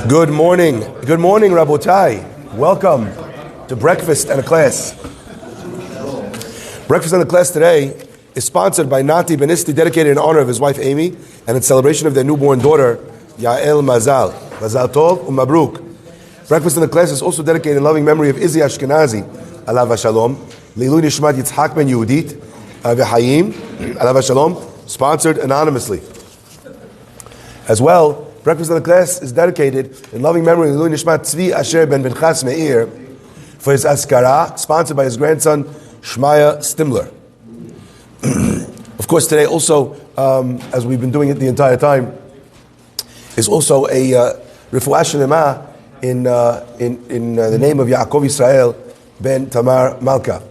Good morning, Rabotai. Welcome to breakfast and a class. Breakfast and a class today is sponsored by Nati Benisti, dedicated in honor of his wife Amy and in celebration of their newborn daughter Yael Mazal. Mazal Tov U'Mabruk. Breakfast and the class is also dedicated in loving memory of Izzy Ashkenazi, Alav Shalom, Leilui Nishmat Yitzhak Ben Yehudit V'Hayim, Alav Shalom, sponsored anonymously. As well, breakfast and the class is dedicated in loving memory of Leilui Nishmat Tzvi Asher Ben Benchas Meir for his Askara, sponsored by his grandson Shmaya Stimler. Of course, today also, as we've been doing it the entire time, is also a Refuah Shlema in the name of Yaakov Yisrael ben Tamar Malka.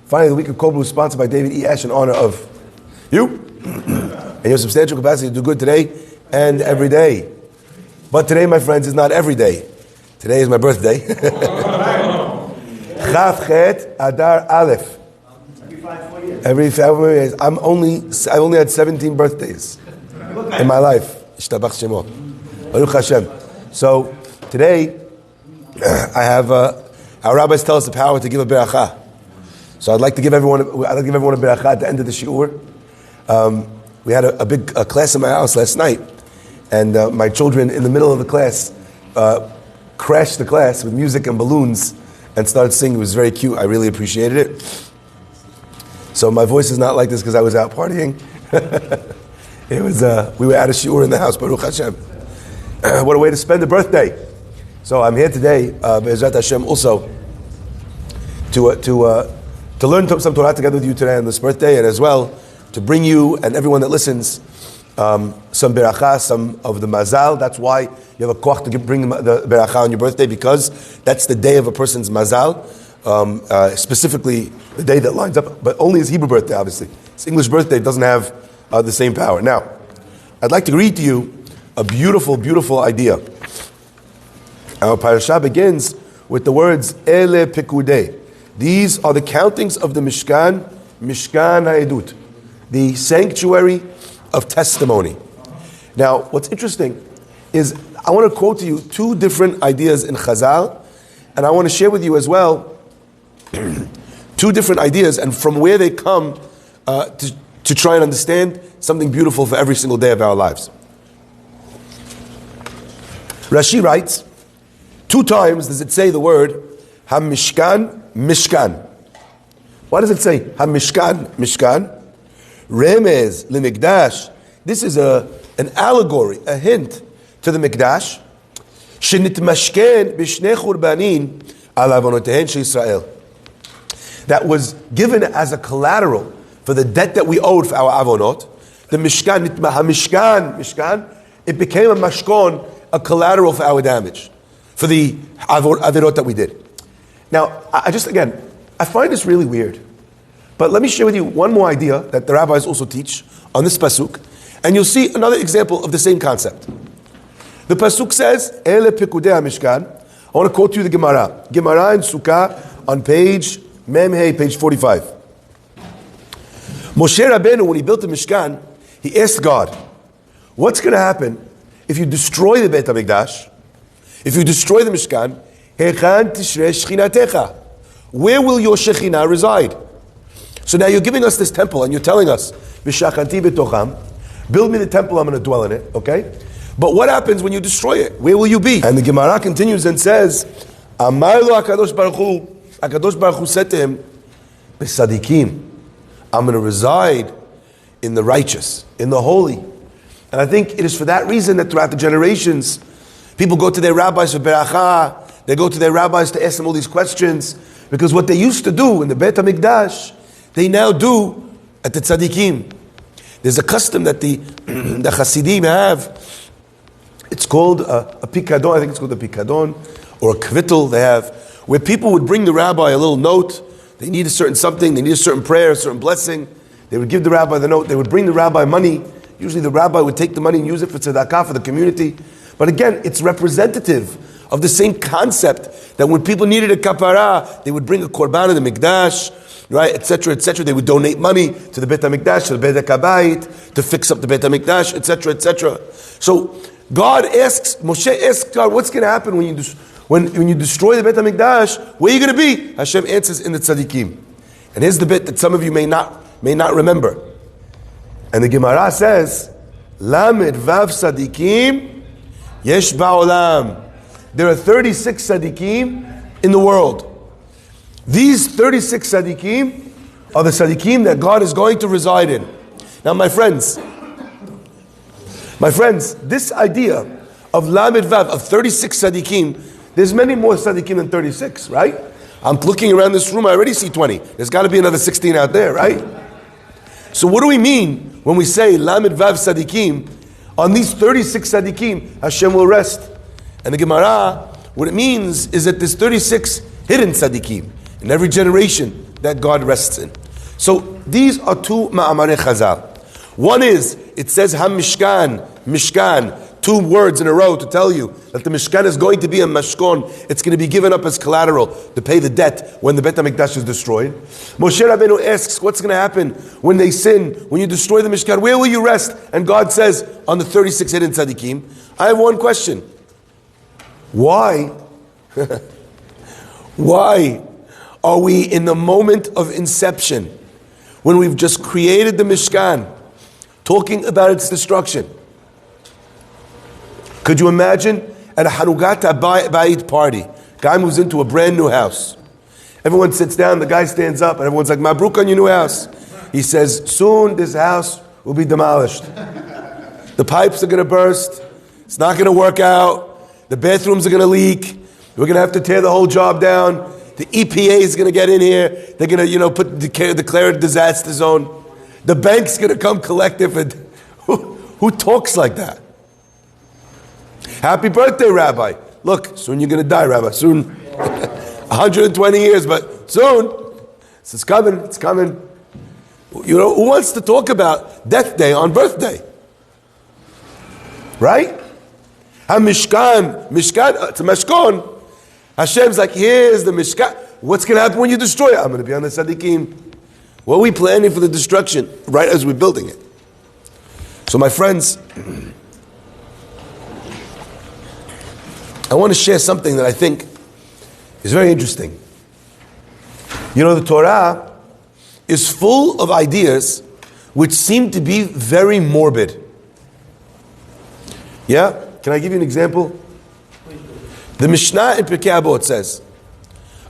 Finally, the week of Kobru is sponsored by David E. Ash in honor of you and your substantial capacity to do good today and every day. But today, my friends, is not every day. Today is my birthday. Chaf Chet Adar Aleph. Every 5 years. I've only had 17 birthdays in my life. Ishtabach Shemo. Baruch Hashem. So today, I have our rabbis tell us the power to give a beracha. So I'd like to give everyone a beracha at the end of the shiur. We had a big class in my house last night, and my children in the middle of the class crashed the class with music and balloons and started singing. It was very cute. I really appreciated it. So my voice is not like this because I was out partying. It was we were at a shiur in the house. Baruch Hashem. What a way to spend a birthday. So I'm here today, Be'ezrat Hashem, also to learn some Torah together with you today on this birthday, and as well to bring you and everyone that listens some beracha, some of the mazal. That's why you have a koach to bring the beracha on your birthday, because that's the day of a person's mazal, specifically the day that lines up, but only his Hebrew birthday, obviously. His English birthday doesn't have the same power. Now, I'd like to read to you a beautiful, beautiful idea. Our parasha begins with the words Ele Pekudei. These are the countings of the Mishkan, Mishkan HaEdut, the sanctuary of testimony. Now, what's interesting is I want to quote to you two different ideas in Chazal, and I want to share with you as well two different ideas and from where they come to try and understand something beautiful for every single day of our lives. Rashi writes, 2 times does it say the word HaMishkan, Mishkan. Why does it say HaMishkan, Mishkan? Remez LeMikdash. This is an allegory, a hint to the Mikdash. Shenitmashken b'shnei churbanin al avonotehen shel Yisrael. That was given as a collateral for the debt that we owed for our avonot. The Mishkan, Mishkan, it became a mashkon, a collateral for our damage, for the avirot that we did. Now, I find this really weird. But let me share with you one more idea that the rabbis also teach on this pasuk, and you'll see another example of the same concept. The pasuk says, Ele Pekudei HaMishkan. I want to quote to you the Gemara. Gemara in Sukkah on page Memhei, page 45. Moshe Rabbeinu, when he built the Mishkan, he asked God, what's going to happen if you destroy the Beit HaMikdash, if you destroy the Mishkan? Hechan tishrei shechinatecha. Where will your Shekhinah reside? So now you're giving us this temple and you're telling us, V'shachanti b'tocham, build me the temple, I'm going to dwell in it, okay? But what happens when you destroy it? Where will you be? And the Gemara continues and says, Amar lo HaKadosh Baruch Hu said to him, B'sadikim, I'm going to reside in the righteous, in the holy. And I think it is for that reason that throughout the generations, people go to their rabbis for beracha, they go to their rabbis to ask them all these questions, because what they used to do in the Beit HaMikdash, they now do at the tzaddikim. There's a custom that the Hasidim have. It's called a pikadon, I think it's called a pikadon, or a kvittel they have, where people would bring the rabbi a little note. They need a certain something, they need a certain prayer, a certain blessing. They would give the rabbi the note, they would bring the rabbi money. Usually the rabbi would take the money and use it for tzedakah, for the community. But again, it's representative of the same concept that when people needed a kapara, they would bring a korban in the mikdash, right, etc., etc. They would donate money to the Beit HaMikdash, to the Beit HaKabayit, to fix up the Beit HaMikdash, etc., etc. So Moshe asks God, what's going to happen when you destroy the Beit HaMikdash? Where are you going to be? Hashem answers, in the tzaddikim. And here's the bit that some of you may not remember. And the Gemara says, Lamed Vav Sadiqim Yesh Ba'olam. There are 36 Sadiqim in the world. These 36 Sadiqim are the Sadiqim that God is going to reside in. Now, my friends, this idea of Lamed Vav, of 36 Sadiqim, there's many more Sadiqim than 36, right? I'm looking around this room, I already see 20. There's got to be another 16 out there, right? So what do we mean when we say Lamed Vav Sadiqim? On these 36 Sadiqim, Hashem will rest. And the Gemara, what it means is that there's 36 hidden Sadiqim in every generation that God rests in. So these are two Ma'amare Chazal. One is, it says HaMishkan, Mishkan, two words in a row to tell you that the Mishkan is going to be a mashkon. It's going to be given up as collateral to pay the debt when the Beit HaMikdash is destroyed. Moshe Rabbeinu asks, what's going to happen when they sin, when you destroy the Mishkan? Where will you rest? And God says, on the 36 hidden tzaddikim. I have one question. Why? Why are we in the moment of inception, when we've just created the Mishkan, talking about its destruction? Could you imagine at a Hanugat Bayit party, guy moves into a brand new house. Everyone sits down, the guy stands up, and everyone's like, Mabruk on your new house. He says, soon this house will be demolished. The pipes are going to burst. It's not going to work out. The bathrooms are going to leak. We're going to have to tear the whole job down. The EPA is going to get in here. They're going to, declare a disaster zone. The bank's going to come collective. And who talks like that? Happy birthday, Rabbi. Look, soon you're going to die, Rabbi. Soon. 120 years, but soon. It's coming. It's coming. You know, who wants to talk about death day on birthday? Right? Mishkan, it's a mashkon. Hashem's like, here's the Mishkan. What's going to happen when you destroy it? I'm going to be on the Sadiqim. What are we planning for the destruction right as we're building it? So my friends, I want to share something that I think is very interesting. You know, the Torah is full of ideas which seem to be very morbid. Yeah? Can I give you an example? The Mishnah in Pirkei Avot says,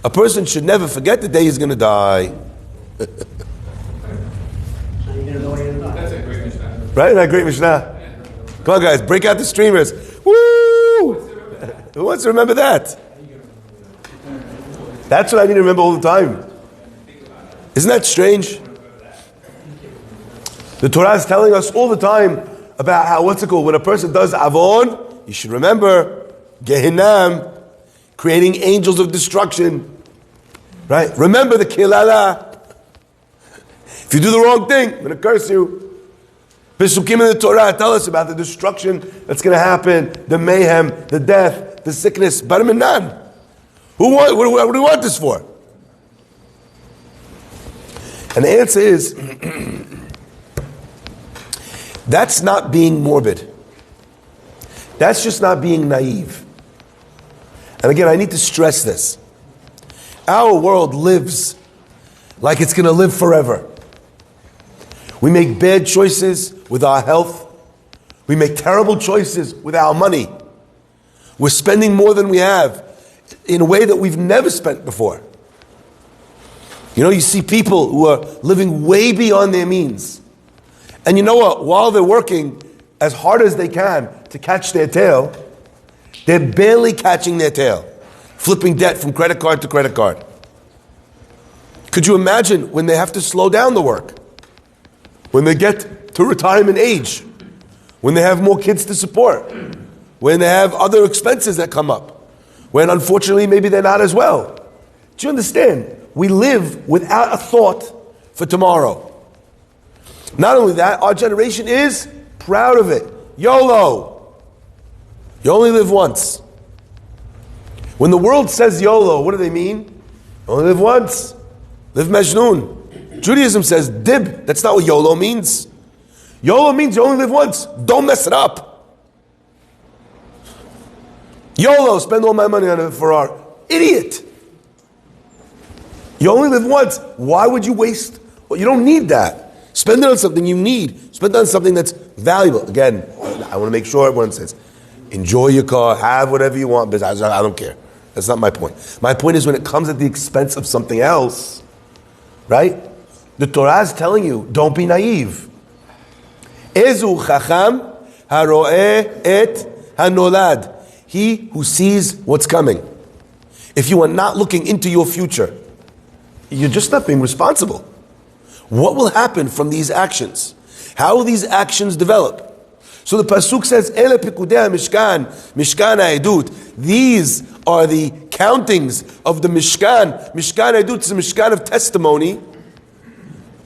a person should never forget the day he's going to die. That's a great Mishnah. Right? That great Mishnah? Come on, guys, break out the streamers. Woo! Who wants to remember that? That's what I need to remember all the time. Isn't that strange? The Torah is telling us all the time about how, what's it called? When a person does avon, you should remember Gehinnom, creating angels of destruction. Right? Remember the kilala. If you do the wrong thing, I'm going to curse you. Pesukim in the Torah tell us about the destruction that's going to happen, the mayhem, the death, the sickness. Bar minan. What do we want this for? And the answer is, that's not being morbid. That's just not being naive. And again, I need to stress this. Our world lives like it's going to live forever. We make bad choices with our health. We make terrible choices with our money. We're spending more than we have in a way that we've never spent before. You know, you see people who are living way beyond their means. And you know what? While they're working as hard as they can to catch their tail, they're barely catching their tail, flipping debt from credit card to credit card. Could you imagine when they have to slow down the work? When they get to retirement age? When they have more kids to support? When they have other expenses that come up? When unfortunately maybe they're not as well? Do you understand? We live without a thought for tomorrow. Not only that, our generation is proud of it. YOLO. You only live once. When the world says YOLO, what do they mean? You only live once. Live Majnun. Judaism says dib. That's not what YOLO means. YOLO means you only live once. Don't mess it up. YOLO, spend all my money on a Ferrari. Idiot. You only live once. Why would you waste? Well, you don't need that. Spend it on something you need. Spend it on something that's valuable. Again, I want to make sure everyone says, enjoy your car, have whatever you want, but I don't care. That's not my point. My point is when it comes at the expense of something else, right? The Torah is telling you, don't be naive. Ezu chacham haroeh et hanolad. He who sees what's coming. If you are not looking into your future, you're just not being responsible. What will happen from these actions? How will these actions develop? So the pasuk says, "Ele Pekudei Mishkan, Mishkan Ha'edut." These are the countings of the Mishkan. Mishkan Ha'edut is a Mishkan of testimony.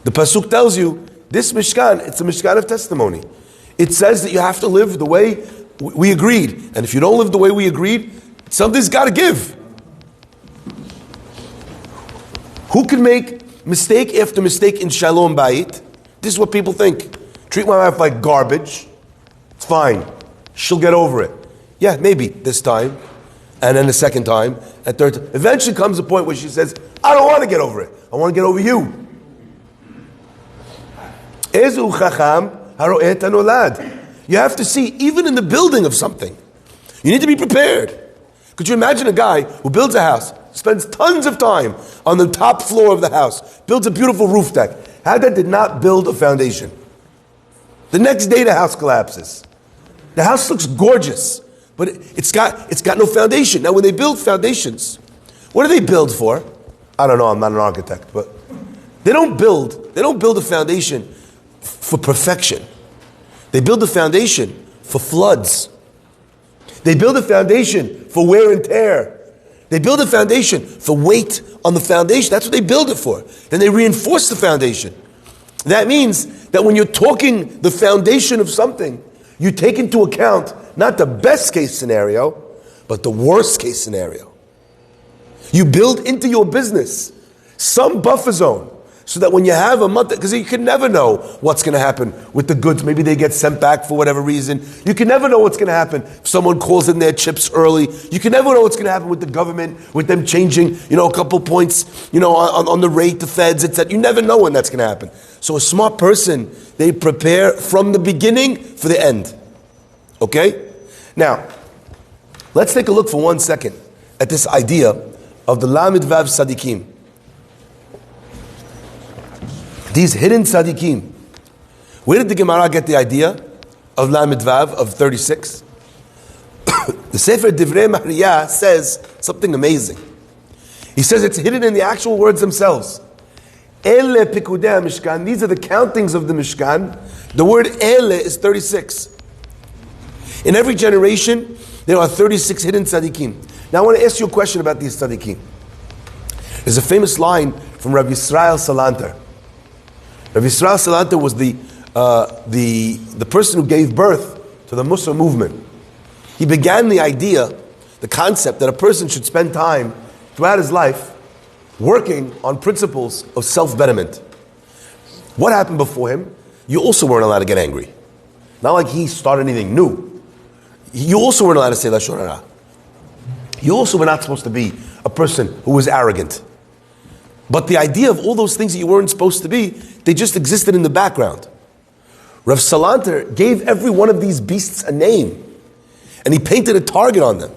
The pasuk tells you this Mishkan, it's a Mishkan of testimony. It says that you have to live the way we agreed, and if you don't live the way we agreed, something's got to give. Who can make mistake after mistake in Shalom Bayit? This is what people think. Treat my wife like garbage. It's fine. She'll get over it. Yeah, maybe this time, and then the second time, and third time. Eventually comes a point where she says, I don't want to get over it. I want to get over you. Ezu chacham haroeh hanolad. You have to see, even in the building of something, you need to be prepared. Could you imagine a guy who builds a house, spends tons of time on the top floor of the house, builds a beautiful roof deck? How that did not build a foundation? The next day the house collapses. The house looks gorgeous, but it's got no foundation. Now when they build foundations, what do they build for? I don't know, I'm not an architect, but they don't build a foundation for perfection. They build a foundation for floods. They build a foundation for wear and tear. They build a foundation for weight on the foundation. That's what they build it for. Then they reinforce the foundation. That means that when you're talking the foundation of something, you take into account not the best case scenario, but the worst case scenario. You build into your business some buffer zone so that when you have a month, because you can never know what's going to happen with the goods. Maybe they get sent back for whatever reason. You can never know what's going to happen if someone calls in their chips early. You can never know what's going to happen with the government, with them changing, a couple points, on the rate, the feds, etc. You never know when that's going to happen. So a smart person, they prepare from the beginning for the end. Okay? Now, let's take a look for 1 second at this idea of the Lamed Vav Sadiqim. These hidden tzaddikim. Where did the Gemara get the idea of Lamed Vav, of 36? The Sefer Divrei Mahriyah says something amazing. He says it's hidden in the actual words themselves. Ele Pekudei Mishkan. These are the countings of the Mishkan. The word Ele is 36. In every generation, there are 36 hidden tzaddikim. Now I want to ask you a question about these tzaddikim. There's a famous line from Rabbi Yisrael Salanter. Rabbi Yisrael Salanter was the person who gave birth to the Mussar movement. He began the idea, the concept that a person should spend time throughout his life working on principles of self-betterment. What happened before him? You also weren't allowed to get angry. Not like he started anything new. You also weren't allowed to say Lashon Hara. You also were not supposed to be a person who was arrogant. But the idea of all those things that you weren't supposed to be, they just existed in the background. Rav Salanter gave every one of these beasts a name. And he painted a target on them.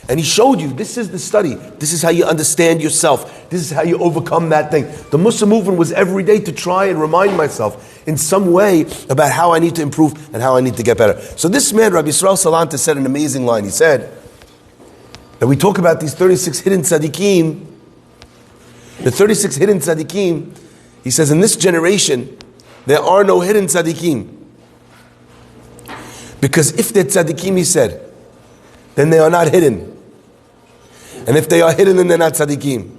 And he showed you, this is the study. This is how you understand yourself. This is how you overcome that thing. The Mussar movement was every day to try and remind myself in some way about how I need to improve and how I need to get better. So this man, Rabbi Yisrael Salanter, said an amazing line. He said that we talk about these 36 hidden tzaddikim. The 36 hidden tzaddikim, he says, in this generation, there are no hidden tzaddikim. Because if they're tzaddikim, he said, then they are not hidden. And if they are hidden, then they're not tzaddikim.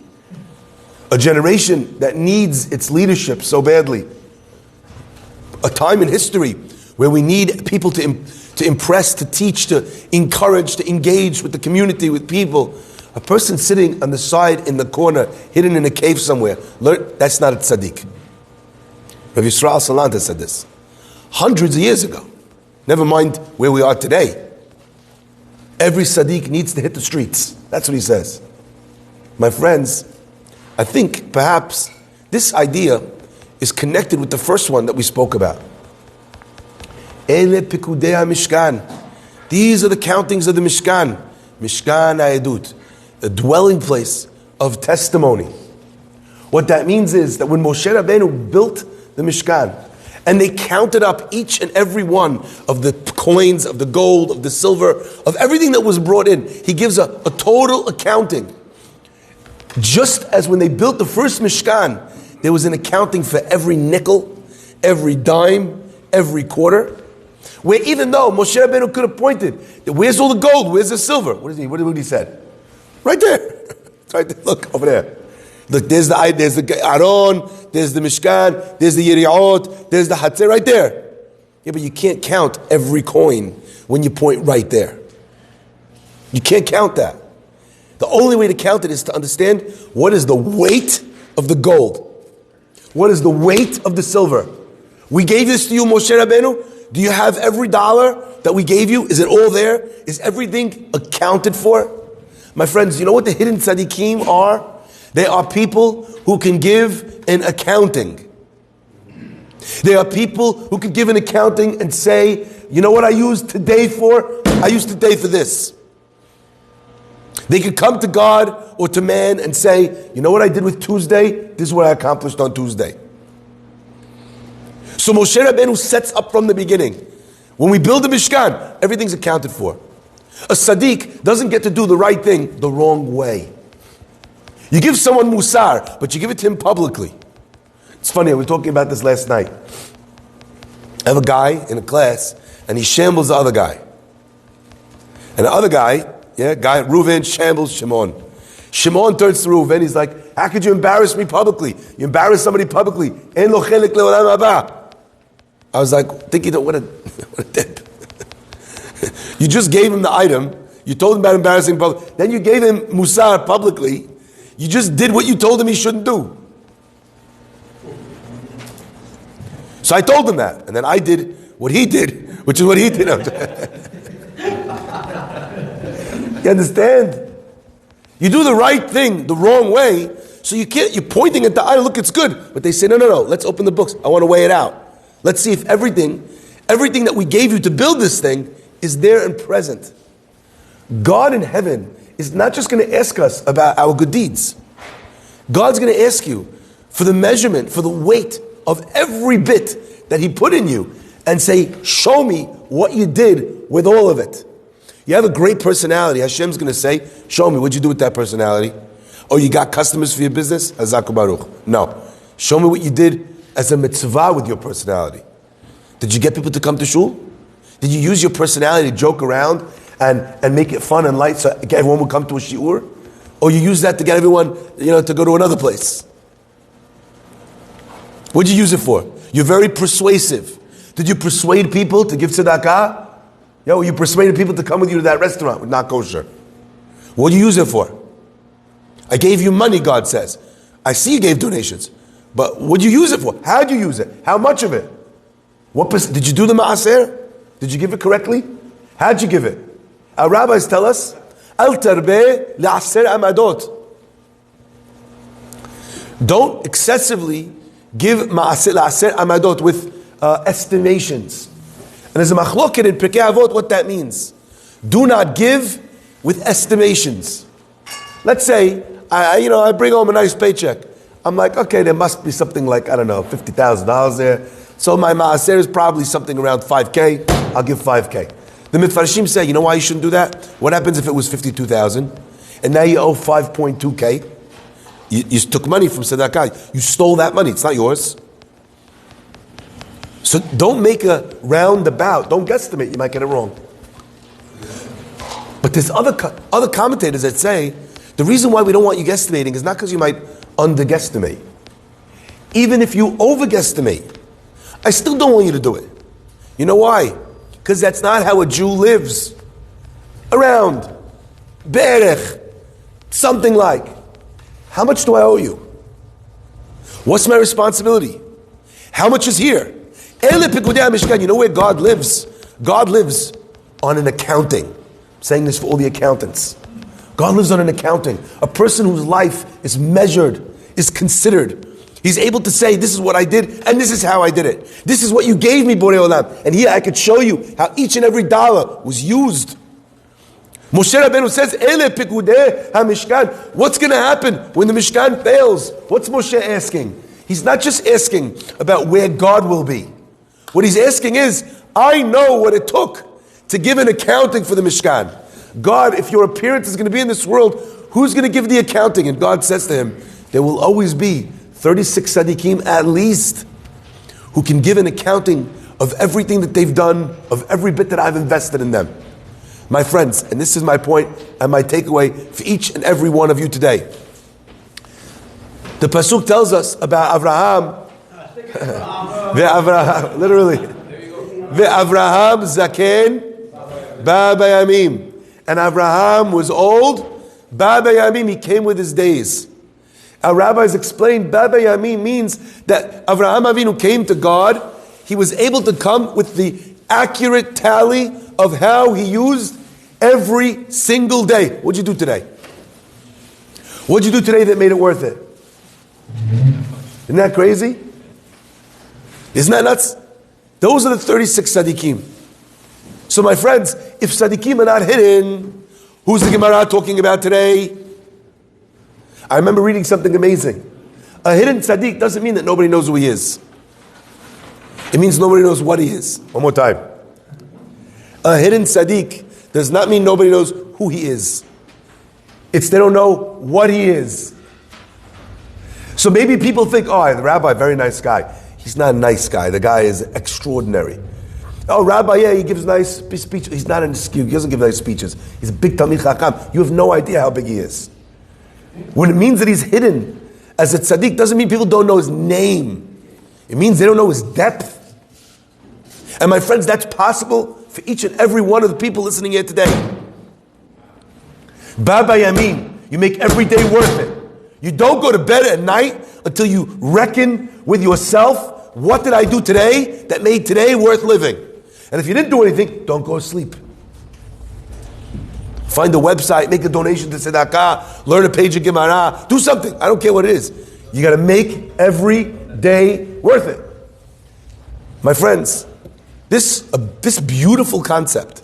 A generation that needs its leadership so badly. A time in history where we need people to impress, to teach, to encourage, to engage with the community, with people. A person sitting on the side in the corner, hidden in a cave somewhere, that's not a tzaddik. Rabbi Yisrael Salanter said this hundreds of years ago. Never mind where we are today. Every Sadiq needs to hit the streets. That's what he says. My friends, I think perhaps this idea is connected with the first one that we spoke about. Ele Pekudei Mishkan. These are the countings of the Mishkan. Mishkan Ha'edut, a dwelling place of testimony. What that means is that when Moshe Rabbeinu built the Mishkan, and they counted up each and every one of the coins, of the gold, of the silver, of everything that was brought in, he gives a total accounting. Just as when they built the first Mishkan, there was an accounting for every nickel, every dime, every quarter. Where even though Moshe Rabbeinu could have pointed, where's all the gold, where's the silver? What did he said? Right there. Right there. Look, over there. Look, there's the Aron, there's the Mishkan, there's the Yeriot, there's the Hatzir, right there. Yeah, but you can't count every coin when you point right there. You can't count that. The only way to count it is to understand what is the weight of the gold. What is the weight of the silver? We gave this to you, Moshe Rabbeinu. Do you have every dollar that we gave you? Is it all there? Is everything accounted for? My friends, you know what the hidden tzaddikim are? They are people who can give an accounting. They are people who can give an accounting and say, you know what I used today for? I used today for this. They could come to God or to man and say, you know what I did with Tuesday? This is what I accomplished on Tuesday. So Moshe Rabbeinu sets up from the beginning. When we build a Mishkan, everything's accounted for. A Sadiq doesn't get to do the right thing the wrong way. You give someone musar, but you give it to him publicly. It's funny, I was talking about this last night. I have a guy in a class, and he shambles the other guy. And the other guy, Reuven shambles Shimon. Shimon turns to Reuven, he's like, how could you embarrass me publicly? You embarrass somebody publicly. En lo chelik le'olam haba. I was like, thinking, what a dip. You just gave him the item, you told him about embarrassing public, then you gave him musar publicly, you just did what you told him he shouldn't do. So I told him that, and then I did what he did, which is what he did. You understand? You do the right thing the wrong way, so you're pointing at the item, look, it's good. But they say, no, let's open the books. I want to weigh it out. Let's see if everything that we gave you to build this thing is there and present. God in heaven is not just going to ask us about our good deeds. God's going to ask you for the measurement, for the weight of every bit that He put in you and say, show me what you did with all of it. You have a great personality. Hashem's going to say, show me, what'd you do with that personality? Oh, you got customers for your business? Hazaku Baruch. No. Show me what you did as a mitzvah with your personality. Did you get people to come to shul? Did you use your personality to joke around and make it fun and light so everyone would come to a shiur? Or you use that to get everyone, to go to another place? What'd you use it for? You're very persuasive. Did you persuade people to give tzedakah? You persuaded people to come with you to that restaurant with not kosher. What do you use it for? I gave you money, God says. I see you gave donations. But what do you use it for? How did you use it? How much of it? Did you do the ma'aser? Did you give it correctly? How did you give it? Our rabbis tell us, Al tarbeh la'aser amadot. Don't excessively give la'aser amadot with estimations. And there's a machloket in Pirkei Avot what that means. Do not give with estimations. Let's say, I bring home a nice paycheck. I'm like, okay, there must be something like, $50,000 there. So my ma'aser is probably something around 5K. I'll give 5K. The Mitfarshim say, you know why you shouldn't do that? What happens if it was 52,000 and now you owe 5.2K? You took money from tzedakah. You stole that money. It's not yours. So don't make a roundabout. Don't guesstimate. You might get it wrong. But there's other commentators that say the reason why we don't want you guesstimating is not because you might underguesstimate. Even if you overguesstimate, I still don't want you to do it. You know why? Because that's not how a Jew lives. Around. Berech. Something like. How much do I owe you? What's my responsibility? How much is here? You know where God lives? God lives on an accounting. I'm saying this for all the accountants. God lives on an accounting. A person whose life is measured, is considered. He's able to say, this is what I did, and this is how I did it. This is what you gave me, Borei Olam. And here I could show you how each and every dollar was used. Moshe Rabbeinu says, Ele Pekudei HaMishkan. What's going to happen when the Mishkan fails? What's Moshe asking? He's not just asking about where God will be. What he's asking is, I know what it took to give an accounting for the Mishkan. God, if your appearance is going to be in this world, who's going to give the accounting? And God says to him, there will always be 36 Sadiqim at least who can give an accounting of everything that they've done, of every bit that I've invested in them. My friends, and this is my point and my takeaway for each and every one of you today. The Pasuk tells us about Avraham, literally, Avraham Zaken Ba Bayamim. And Avraham was old, Ba Bayamim, he came with his days. Our rabbis explained Ba Bayamim means that Avraham Avinu came to God, he was able to come with the accurate tally of how he used every single day. What'd you do today? What'd you do today that made it worth it? Isn't that crazy? Isn't that nuts? Those are the 36 Sadiqim. So my friends, if Sadiqim are not hidden, who's the Gemara talking about today? I remember reading something amazing. A hidden Sadiq doesn't mean that nobody knows who he is. It means nobody knows what he is. One more time. A hidden Sadiq does not mean nobody knows who he is. It's they don't know what he is. So maybe people think, oh, the rabbi, very nice guy. He's not a nice guy. The guy is extraordinary. Oh, rabbi, yeah, he gives nice speeches. He's not an excuse. He doesn't give nice speeches. He's a big Talmid Chacham. You have no idea how big he is. When it means that he's hidden as a tzaddik, doesn't mean people don't know his name. It means they don't know his depth. And my friends, that's possible for each and every one of the people listening here today. Baba Yamin, you make every day worth it. You don't go to bed at night until you reckon with yourself, what did I do today that made today worth living? And if you didn't do anything, don't go to sleep. Find a website, make a donation to Tzedakah, learn a page of Gemara, do something. I don't care what it is. You got to make every day worth it. My friends, this beautiful concept,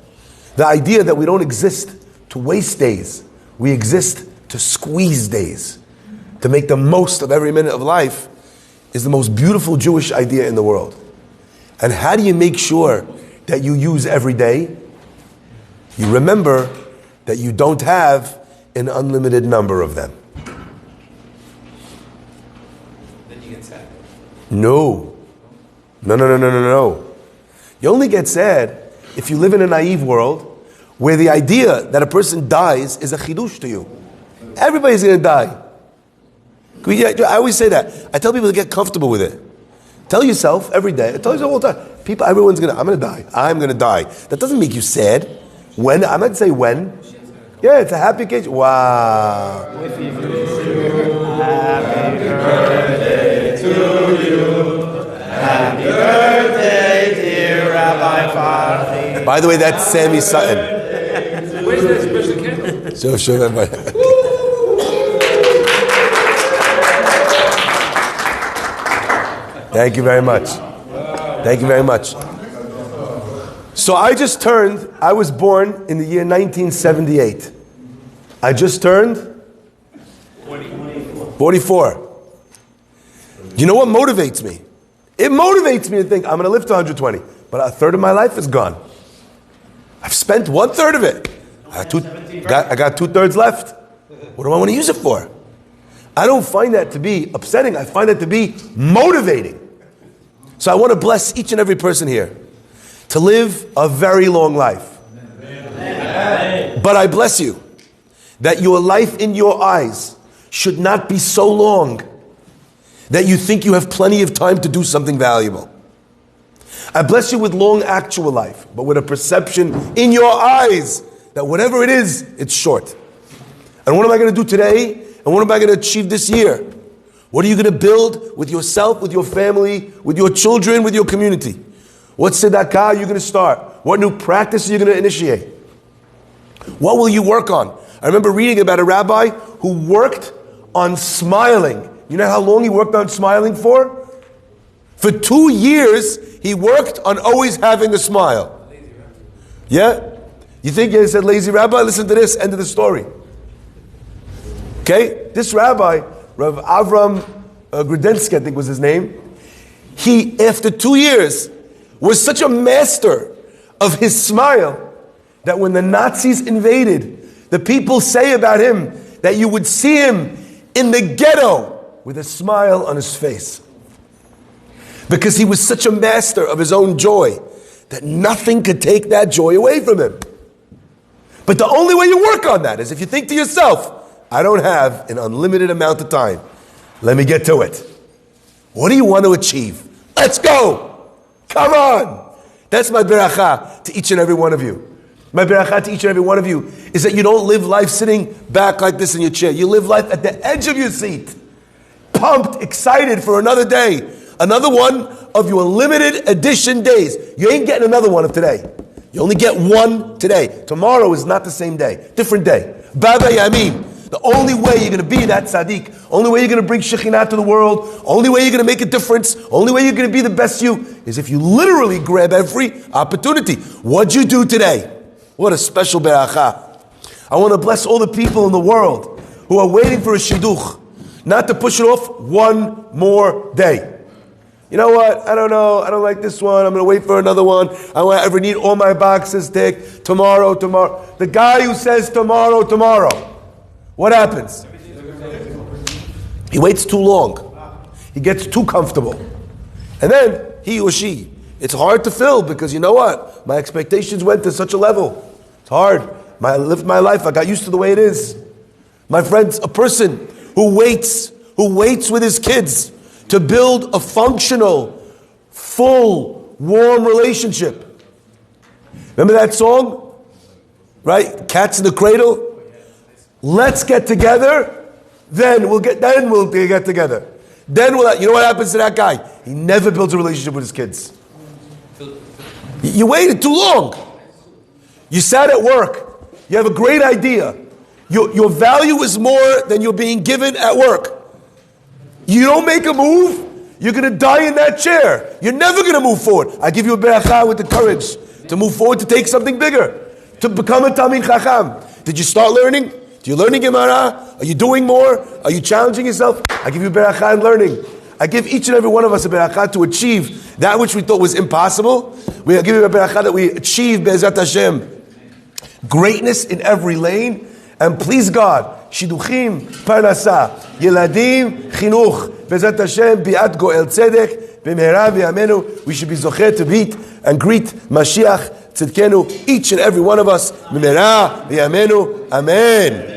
the idea that we don't exist to waste days, we exist to squeeze days, to make the most of every minute of life, is the most beautiful Jewish idea in the world. And how do you make sure that you use every day? You remember that you don't have an unlimited number of them. Then you get sad. No. You only get sad if you live in a naive world where the idea that a person dies is a chidush to you. Everybody's going to die. I always say that. I tell people to get comfortable with it. Tell yourself every day. I tell yourself all the time. I'm going to die. I'm going to die. That doesn't make you sad. When? I'm not to say when. Yeah, it's a happy occasion. Wow. Happy birthday to you. Happy birthday, dear Rabbi Farhi. By the way, that's Sammy Sutton. Where's that special candle? Show everybody. Thank you very much. Thank you very much. So I was born in the year 1978. I just turned 44. You know what motivates me? It motivates me to think I'm going to live to 120. But a third of my life is gone. I've spent 1/3 of it. I got 2/3 left. What do I want to use it for? I don't find that to be upsetting. I find that to be motivating. So I want to bless each and every person here to live a very long life. Amen. But I bless you that your life in your eyes should not be so long that you think you have plenty of time to do something valuable. I bless you with long actual life, but with a perception in your eyes that whatever it is, it's short. And what am I going to do today? And what am I going to achieve this year? What are you going to build with yourself, with your family, with your children, with your community? What tzedakah are you going to start? What new practice are you going to initiate? What will you work on? I remember reading about a rabbi who worked on smiling. You know how long he worked on smiling for? For 2 years, he worked on always having a smile. Yeah? You think he said lazy rabbi? Listen to this, end of the story. Okay? This rabbi, Rav Avram Grudensky, I think was his name, he, after 2 years, was such a master of his smile that when the Nazis invaded, the people say about him that you would see him in the ghetto with a smile on his face. Because he was such a master of his own joy that nothing could take that joy away from him. But the only way you work on that is if you think to yourself, I don't have an unlimited amount of time. Let me get to it. What do you want to achieve? Let's go. Come on. That's my beracha to each and every one of you. My beracha to each and every one of you is that you don't live life sitting back like this in your chair. You live life at the edge of your seat. Pumped, excited for another day. Another one of your limited edition days. You ain't getting another one of today. You only get one today. Tomorrow is not the same day. Different day. Baba Yamin. The only way you're going to be that Sadiq, only way you're going to bring Shekhinah to the world, only way you're going to make a difference, only way you're going to be the best you, is if you literally grab every opportunity. What'd you do today? What a special beracha. I want to bless all the people in the world who are waiting for a shidduch, not to push it off one more day. You know what? I don't know. I don't like this one. I'm going to wait for another one. I ever need all my boxes ticked. Tomorrow. The guy who says tomorrow, what happens? He waits too long. He gets too comfortable. And then, he or she, it's hard to fill because you know what? My expectations went to such a level. It's hard. I lived my life. I got used to the way it is. My friends, a person who waits with his kids to build a functional, full, warm relationship. Remember that song? Right? Cats in the Cradle? Let's get together, then we'll get together. Then you know what happens to that guy? He never builds a relationship with his kids. You waited too long. You sat at work. You have a great idea. Your value is more than you're being given at work. You don't make a move, you're going to die in that chair. You're never going to move forward. I give you a beracha with the courage to move forward, to take something bigger, to become a Talmid Chacham. Did you start learning? Do you learn Gemara? Are you doing more? Are you challenging yourself? I give you a beracha in learning. I give each and every one of us a beracha to achieve that which we thought was impossible. We give you a beracha that we achieve Be'ezrat Hashem. Greatness in every lane. And please God, Shiduchim, Parnasa, Yeladim, Chinuch, Be'ezrat Hashem, Bi'at Goel Tzedek, B'mehera V'yamenu. We should be zocher to meet and greet Mashiach Tzidkenu, each and every one of us. B'mehera V'yamenu. Amen.